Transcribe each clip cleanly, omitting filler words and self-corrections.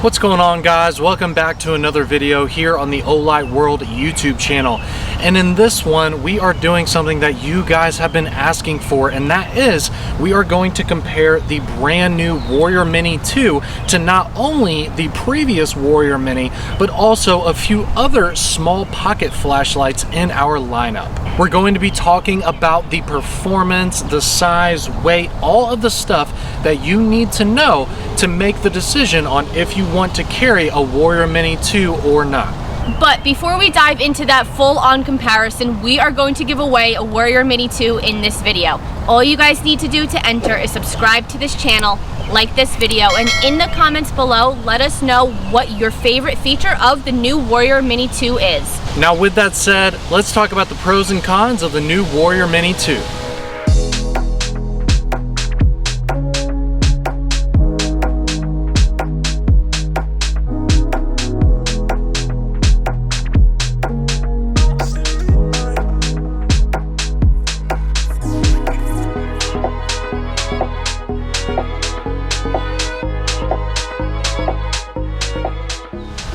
What's going on, guys? Welcome back to another video here on the Olight World YouTube channel. And in this one, we are doing something that you guys have been asking for, and that is we are going to compare the brand new Warrior Mini 2 to not only the previous Warrior Mini, but also a few other small pocket flashlights in our lineup. We're going to be talking about the performance, the size, weight, all of the stuff that you need to know to make the decision on if you want to carry a Warrior Mini 2 or not. But before we dive into that full-on comparison, we are going to give away a Warrior Mini 2 in this video. All you guys need to do to enter is subscribe to this channel, like this video, and in the comments below, let us know what your favorite feature of the new Warrior Mini 2 is. Now with that said, let's talk about the pros and cons of the new Warrior Mini 2.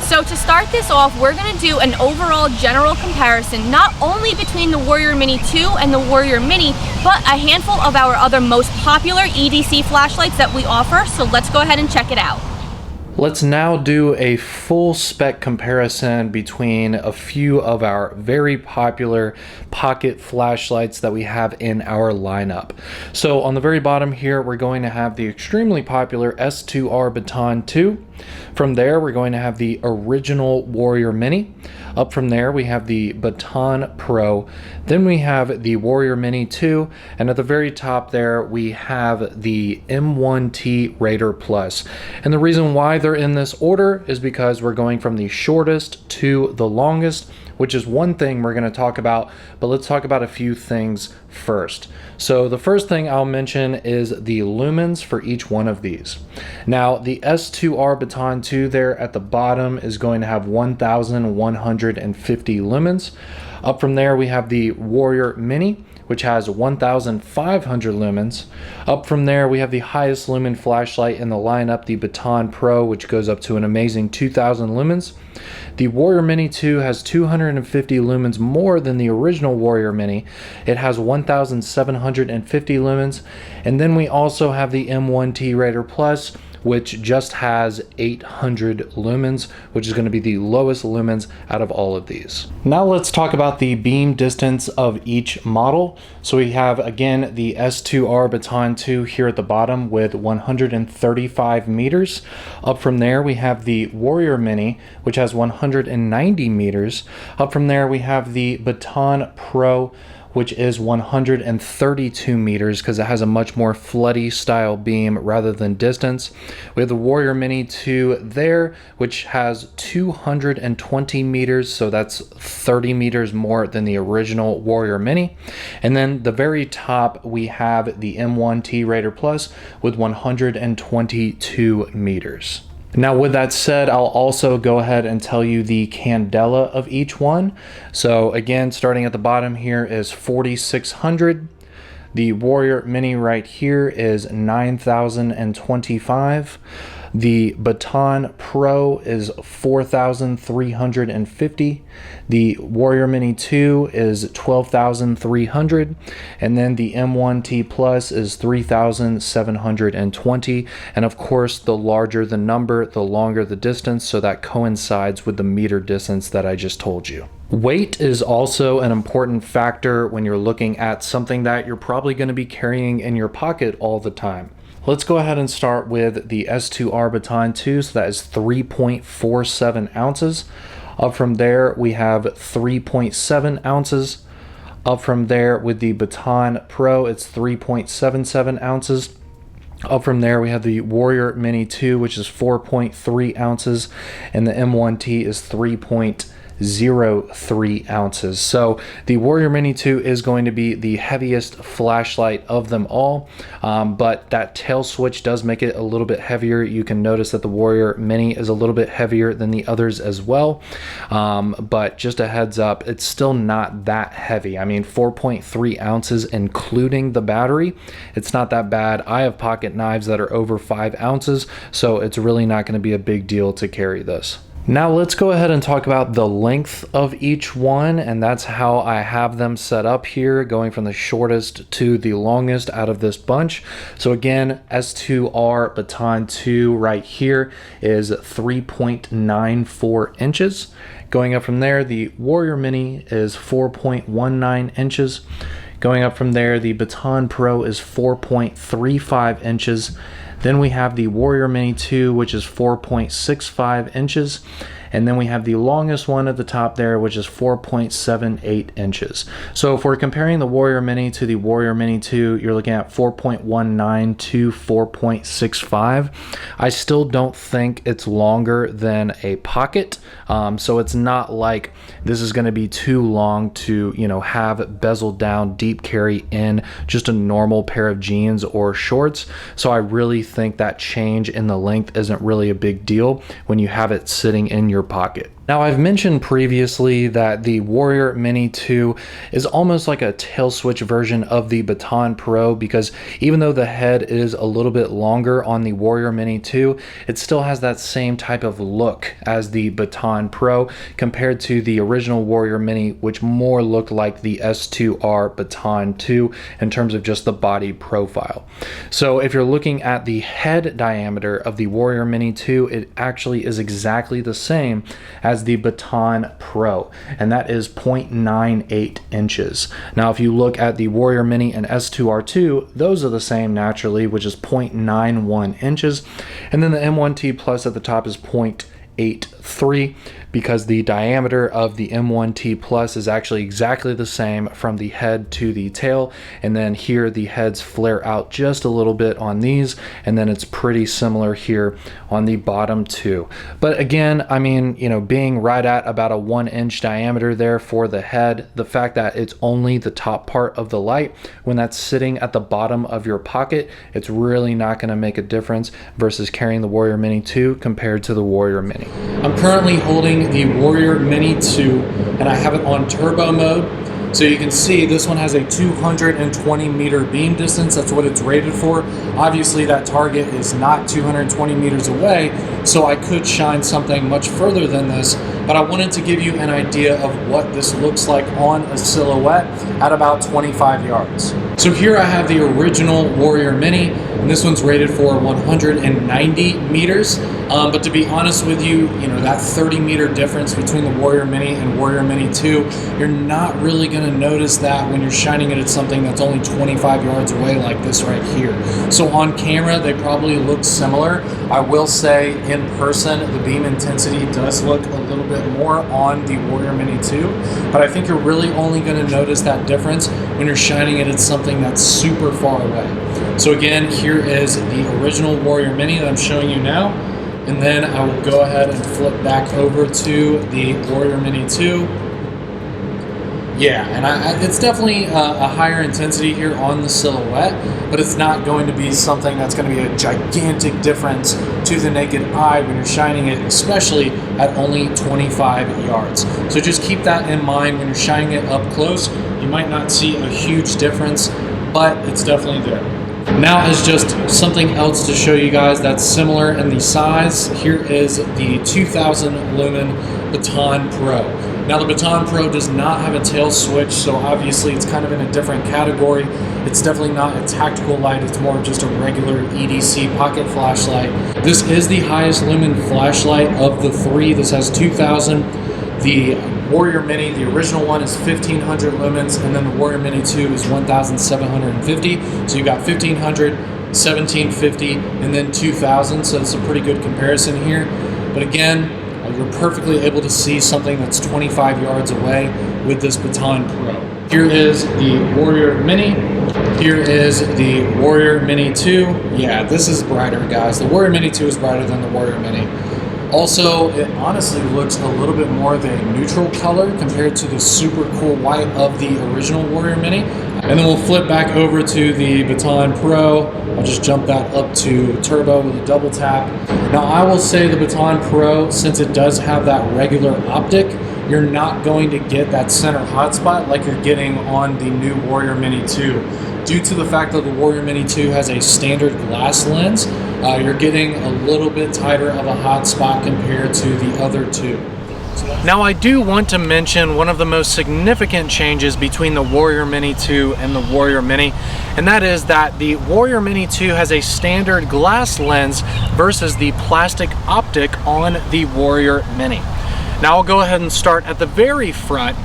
So to start this off, we're going to do an overall general comparison, not only between the Warrior Mini 2 and the Warrior Mini, but a handful of our other most popular EDC flashlights that we offer. So let's go ahead and check it out. Let's now do a full spec comparison between a few of our very popular pocket flashlights that we have in our lineup. So on the very bottom here, we're going to have the extremely popular S2R BATON 2. From there, we're going to have the original Warrior Mini. Up from there, we have the BATON Pro. Then we have the Warrior Mini 2. And at the very top there, we have the M1T Raider Plus. And the reason why they're in this order is because we're going from the shortest to the longest, which is one thing we're going to talk about, but let's talk about a few things first. So the first thing I'll mention is the lumens for each one of these. Now the S2R BATON 2 there at the bottom is going to have 1,150 lumens. Up from there we have the Warrior Mini, which has 1,500 lumens. Up from there, we have the highest lumen flashlight in the lineup, the BATON Pro, which goes up to an amazing 2,000 lumens. The Warrior Mini 2 has 250 lumens more than the original Warrior Mini. It has 1,750 lumens. And then we also have the M1T Raider Plus, which just has 800 lumens, which is going to be the lowest lumens out of all of these. Now let's talk about the beam distance of each model. So we have, again, the S2R BATON 2 here at the bottom with 135 meters. Up from there, we have the Warrior Mini, which has 190 meters. Up from there, we have the BATON Pro, which is 132 meters because it has a much more floody style beam rather than distance. We have the Warrior Mini 2 there, which has 220 meters, so that's 30 meters more than the original Warrior Mini. And then the very top, we have the M1T Raider Plus with 122 meters. Now with that said, I'll also go ahead and tell you the candela of each one. So again, starting at the bottom here is 4,600. The Warrior Mini right here is 9,025. The BATON Pro is 4,350. The Warrior Mini 2 is 12,300. And then the M1T Plus is 3,720. And of course, the larger the number, the longer the distance. So that coincides with the meter distance that I just told you. Weight is also an important factor when you're looking at something that you're probably going to be carrying in your pocket all the time. Let's go ahead and start with the S2R BATON 2, so that is 3.47 ounces. Up from there, we have 3.7 ounces. Up from there, with the BATON Pro, it's 3.77 ounces. Up from there, we have the Warrior Mini 2, which is 4.3 ounces, and the M1T is 3.0 0.03 ounces. So the Warrior Mini 2 is going to be the heaviest flashlight of them all, but that tail switch does make it a little bit heavier. You can notice that the Warrior Mini is a little bit heavier than the others as well, but just a heads up, it's still not that heavy. I mean, 4.3 ounces including the battery, it's not that bad. I have pocket knives that are over 5 ounces, so it's really not going to be a big deal to carry this. Now let's go ahead and talk about the length of each one, and that's how I have them set up here, going from the shortest to the longest out of this bunch. So again, S2R Baton 2 right here is 3.94 inches. Going up from there, the Warrior Mini is 4.19 inches. Going up from there, the Baton Pro is 4.35 inches. Then we have the Warrior Mini 2, which is 4.65 inches. And then we have the longest one at the top there, which is 4.78 inches. So if we're comparing the Warrior Mini to the Warrior Mini 2, you're looking at 4.19 to 4.65. I still don't think it's longer than a pocket. So it's not like this is going to be too long to, you know, have bezeled down deep carry in just a normal pair of jeans or shorts. So I really think that change in the length isn't really a big deal when you have it sitting in your pocket. Now, I've mentioned previously that the Warrior Mini 2 is almost like a tail switch version of the Baton Pro, because even though the head is a little bit longer on the Warrior Mini 2, it still has that same type of look as the Baton Pro compared to the original Warrior Mini, which more looked like the S2R Baton 2 in terms of just the body profile. So if you're looking at the head diameter of the Warrior Mini 2, it actually is exactly the same as the Baton Pro, and that is 0.98 inches. Now, if you look at the Warrior Mini and S2R2, those are the same naturally, which is 0.91 inches, and then the M1T Plus at the top is 0.83, because the diameter of the M1T Plus is actually exactly the same from the head to the tail, and then here the heads flare out just a little bit on these, and then it's pretty similar here on the bottom two. But again, I mean, you know, being right at about a 1-inch diameter there for the head, the fact that it's only the top part of the light, when that's sitting at the bottom of your pocket, it's really not going to make a difference versus carrying the Warrior Mini 2 compared to the Warrior Mini. I'm currently holding the Warrior Mini 2, and I have it on turbo mode. So you can see this one has a 220 meter beam distance. That's what it's rated for. Obviously that target is not 220 meters away, so I could shine something much further than this, but I wanted to give you an idea of what this looks like on a silhouette at about 25 yards. So here I have the original Warrior Mini, and this one's rated for 190 meters. But to be honest with you, you know, that 30 meter difference between the Warrior Mini and Warrior Mini 2, you're not really going to notice that when you're shining it at something that's only 25 yards away like this right here. So on camera, they probably look similar. I will say in person, the beam intensity does look a little bit more on the Warrior Mini 2, but I think you're really only going to notice that difference when you're shining it at something that's super far away. So again, here is the original Warrior Mini that I'm showing you now. And then I will go ahead and flip back over to the Warrior Mini 2. Yeah, and it's definitely a higher intensity here on the silhouette, but it's not going to be something that's going to be a gigantic difference to the naked eye when you're shining it, especially at only 25 yards. So just keep that in mind when you're shining it up close. You might not see a huge difference, but it's definitely there. Now, as just something else to show you guys that's similar in the size, here is the 2000 lumen Baton Pro. Now, the Baton Pro does not have a tail switch, so obviously it's kind of in a different category. It's definitely not a tactical light, it's more just a regular EDC pocket flashlight. This is the highest lumen flashlight of the three. This has 2000. The Warrior Mini, the original one, is 1500 lumens, and then the Warrior Mini 2 is 1750. So you got 1500, 1750, and then 2000. So it's a pretty good comparison here. But again, you're perfectly able to see something that's 25 yards away with this Baton Pro. Here is the Warrior Mini. Here is the Warrior Mini 2. Yeah, this is brighter, guys. The Warrior Mini 2 is brighter than the Warrior Mini. Also, it honestly looks a little bit more of a neutral color compared to the super cool white of the original Warrior Mini. And then we'll flip back over to the BATON Pro. I'll just jump that up to turbo with a double tap. Now I will say the BATON Pro, since it does have that regular optic, you're not going to get that center hotspot like you're getting on the new Warrior Mini 2. Due to the fact that the Warrior Mini 2 has a standard glass lens, you're getting a little bit tighter of a hotspot compared to the other two. Now I do want to mention one of the most significant changes between the Warrior Mini 2 and the Warrior Mini, and that is that the Warrior Mini 2 has a standard glass lens versus the plastic optic on the Warrior Mini. Now I'll go ahead and start at the very front,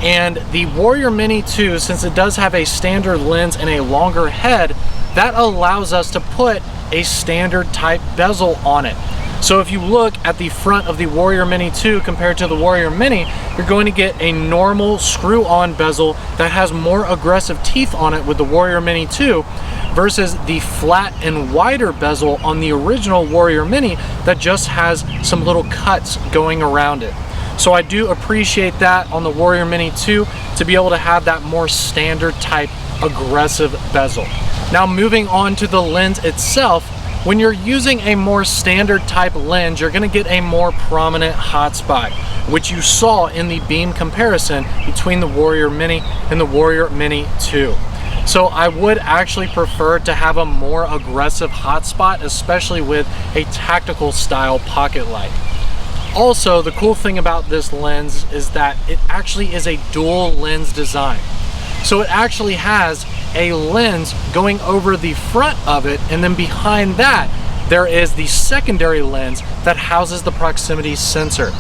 and the Warrior Mini 2, since it does have a standard lens and a longer head, that allows us to put a standard type bezel on it. So if you look at the front of the Warrior Mini 2 compared to the Warrior Mini, you're going to get a normal screw-on bezel that has more aggressive teeth on it with the Warrior Mini 2 versus the flat and wider bezel on the original Warrior Mini that just has some little cuts going around it. So I do appreciate that on the Warrior Mini 2 to be able to have that more standard type aggressive bezel. Now moving on to the lens itself, when you're using a more standard type lens, you're going to get a more prominent hotspot, which you saw in the beam comparison between the Warrior Mini and the Warrior Mini 2. So I would actually prefer to have a more aggressive hotspot, especially with a tactical style pocket light. Also, the cool thing about this lens is that it actually is a dual lens design. So it actually has a lens going over the front of it, and then behind that there is the secondary lens that houses the proximity sensor.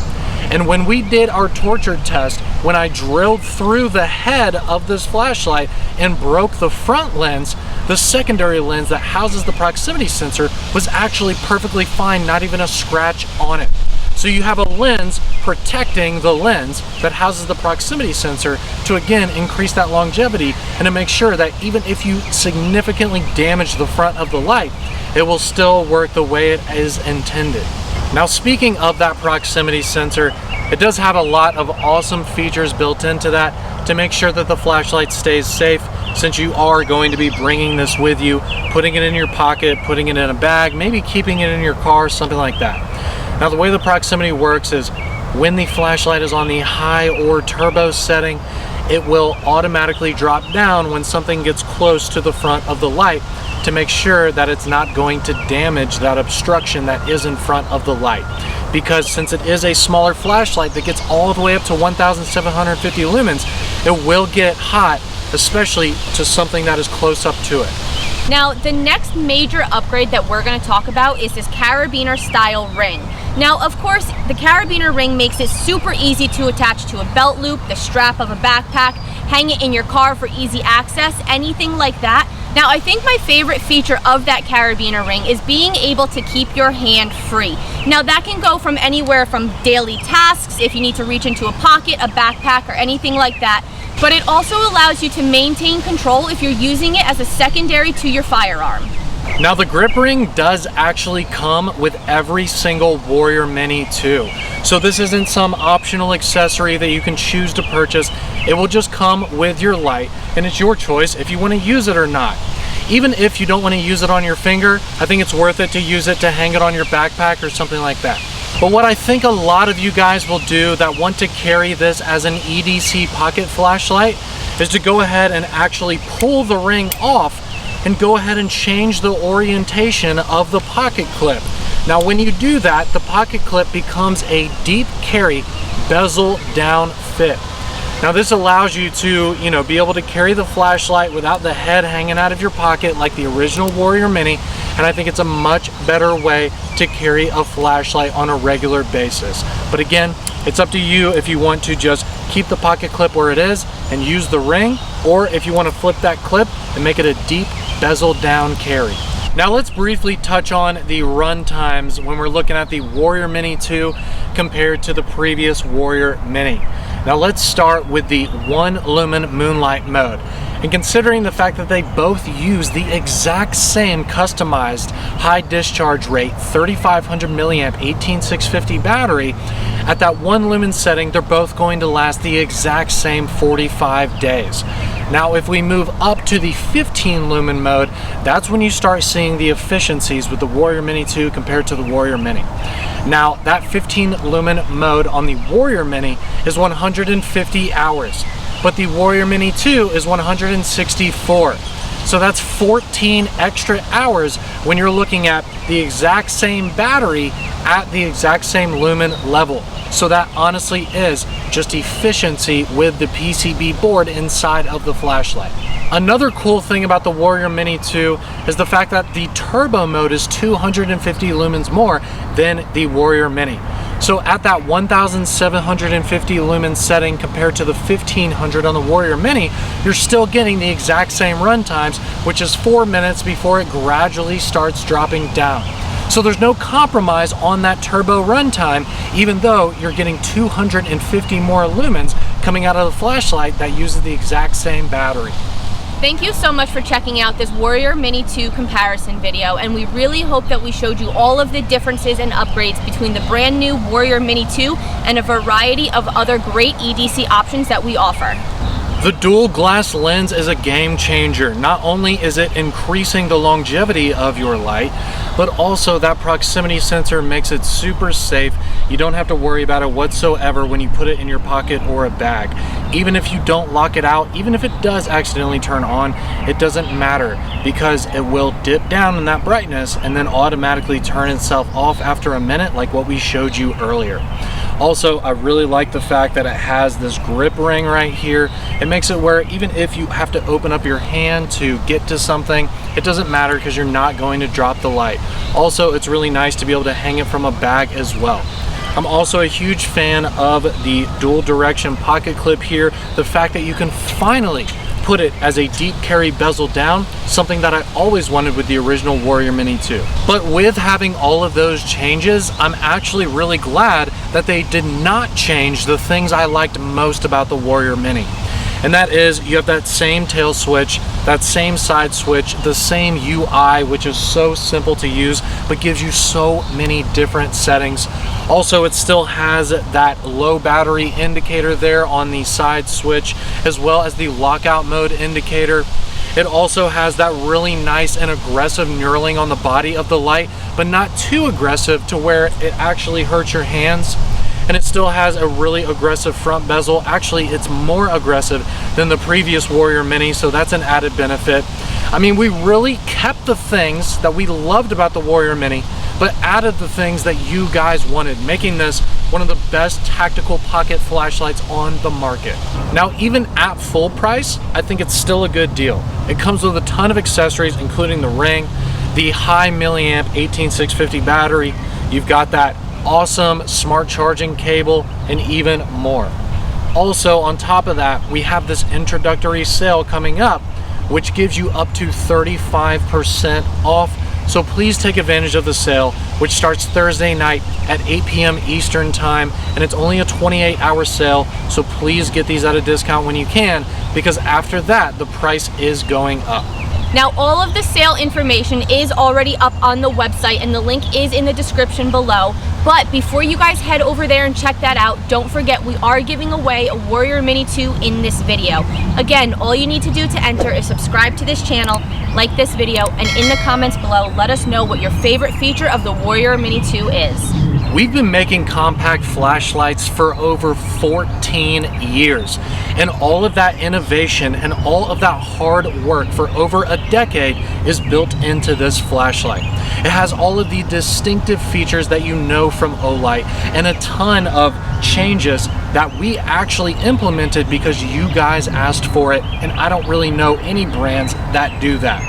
And when we did our torture test, when I drilled through the head of this flashlight and broke the front lens, the secondary lens that houses the proximity sensor was actually perfectly fine, not even a scratch on it. So you have a lens protecting the lens that houses the proximity sensor to again increase that longevity and to make sure that even if you significantly damage the front of the light, it will still work the way it is intended. Now speaking of that proximity sensor, it does have a lot of awesome features built into that to make sure that the flashlight stays safe, since you are going to be bringing this with you, putting it in your pocket, putting it in a bag, maybe keeping it in your car, something like that. Now the way the proximity works is when the flashlight is on the high or turbo setting, it will automatically drop down when something gets close to the front of the light to make sure that it's not going to damage that obstruction that is in front of the light. Because since it is a smaller flashlight that gets all the way up to 1,750 lumens, it will get hot, especially to something that is close up to it. Now, the next major upgrade that we're going to talk about is this carabiner style ring. Now, of course, the carabiner ring makes it super easy to attach to a belt loop, the strap of a backpack, hang it in your car for easy access, anything like that. Now, I think my favorite feature of that carabiner ring is being able to keep your hand free. Now, that can go from anywhere from daily tasks, if you need to reach into a pocket, a backpack, or anything like that. But it also allows you to maintain control if you're using it as a secondary to your firearm. Now the grip ring does actually come with every single Warrior Mini 2. So this isn't some optional accessory that you can choose to purchase. It will just come with your light, and it's your choice if you want to use it or not. Even if you don't want to use it on your finger, I think it's worth it to use it to hang it on your backpack or something like that. But what I think a lot of you guys will do that want to carry this as an EDC pocket flashlight is to go ahead and actually pull the ring off and go ahead and change the orientation of the pocket clip. Now when you do that, the pocket clip becomes a deep carry bezel down fit. Now this allows you to, be able to carry the flashlight without the head hanging out of your pocket like the original Warrior Mini, and I think it's a much better way to carry a flashlight on a regular basis. But again, it's up to you if you want to just keep the pocket clip where it is and use the ring, or if you want to flip that clip and make it a deep bezel down carry. Now let's briefly touch on the run times when we're looking at the Warrior Mini 2 compared to the previous Warrior Mini. Now let's start with the 1 lumen moonlight mode. And considering the fact that they both use the exact same customized high discharge rate 3500 milliamp 18650 battery, at that 1 lumen setting they're both going to last the exact same 45 days. Now if we move up to the 15 lumen mode, that's when you start seeing the efficiencies with the Warrior Mini 2 compared to the Warrior Mini. Now that 15 lumen mode on the Warrior Mini is 150 hours, but the Warrior Mini 2 is 164. So that's 14 extra hours when you're looking at the exact same battery at the exact same lumen level. So that honestly is just efficiency with the PCB board inside of the flashlight. Another cool thing about the Warrior Mini 2 is the fact that the turbo mode is 250 lumens more than the Warrior Mini. So at that 1750 lumen setting compared to the 1500 on the Warrior Mini, you're still getting the exact same run times, which is 4 minutes before it gradually starts dropping down. So there's no compromise on that turbo runtime, even though you're getting 250 more lumens coming out of the flashlight that uses the exact same battery. Thank you so much for checking out this Warrior Mini 2 comparison video, and we really hope that we showed you all of the differences and upgrades between the brand new Warrior Mini 2 and a variety of other great EDC options that we offer. The dual glass lens is a game changer. Not only is it increasing the longevity of your light, but also that proximity sensor makes it super safe. You don't have to worry about it whatsoever when you put it in your pocket or a bag. Even if you don't lock it out, even if it does accidentally turn on, it doesn't matter because it will dip down in that brightness and then automatically turn itself off after a minute, like what we showed you earlier. Also, I really like the fact that it has this grip ring right here. It makes it where even if you have to open up your hand to get to something, it doesn't matter because you're not going to drop the light. Also, it's really nice to be able to hang it from a bag as well. I'm also a huge fan of the dual direction pocket clip here. The fact that you can finally put it as a deep carry bezel down, something that I always wanted with the original Warrior Mini 2. But with having all of those changes, I'm actually really glad that they did not change the things I liked most about the Warrior Mini. And that is, you have that same tail switch, that same side switch, the same UI, which is so simple to use, but gives you so many different settings. Also, it still has that low battery indicator there on the side switch, as well as the lockout mode indicator. It also has that really nice and aggressive knurling on the body of the light, but not too aggressive to where it actually hurts your hands. And it still has a really aggressive front bezel. Actually, it's more aggressive than the previous Warrior Mini, so that's an added benefit. I mean, we really kept the things that we loved about the Warrior Mini, but added the things that you guys wanted, making this one of the best tactical pocket flashlights on the market. Now, even at full price, I think it's still a good deal. It comes with a ton of accessories, including the ring, the high milliamp 18650 battery. You've got that awesome smart charging cable, and even more. Also, on top of that, we have this introductory sale coming up, which gives you up to 35% off. So please take advantage of the sale, which starts Thursday night at 8 p.m. Eastern time, and it's only a 28-hour sale, so please get these at a discount when you can, because after that, the price is going up. Now, all of the sale information is already up on the website, and the link is in the description below. But before you guys head over there and check that out, don't forget we are giving away a Warrior Mini 2 in this video. Again, all you need to do to enter is subscribe to this channel, like this video, and in the comments below, let us know what your favorite feature of the Warrior Mini 2 is. We've been making compact flashlights for over 14 years, and all of that innovation and all of that hard work for over a decade is built into this flashlight. It has all of the distinctive features that you know from Olight, and a ton of changes that we actually implemented because you guys asked for it, and I don't really know any brands that do that.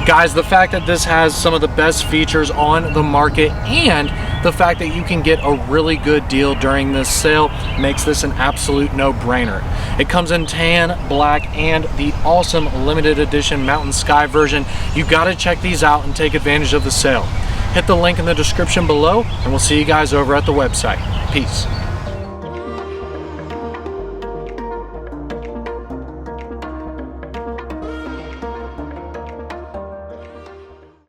Guys, the fact that this has some of the best features on the market and the fact that you can get a really good deal during this sale makes this an absolute no-brainer. It comes in tan, black, and the awesome limited edition Mountain Sky version. You gotta check these out and take advantage of the sale. Hit the link in the description below, and we'll see you guys over at the website. Peace.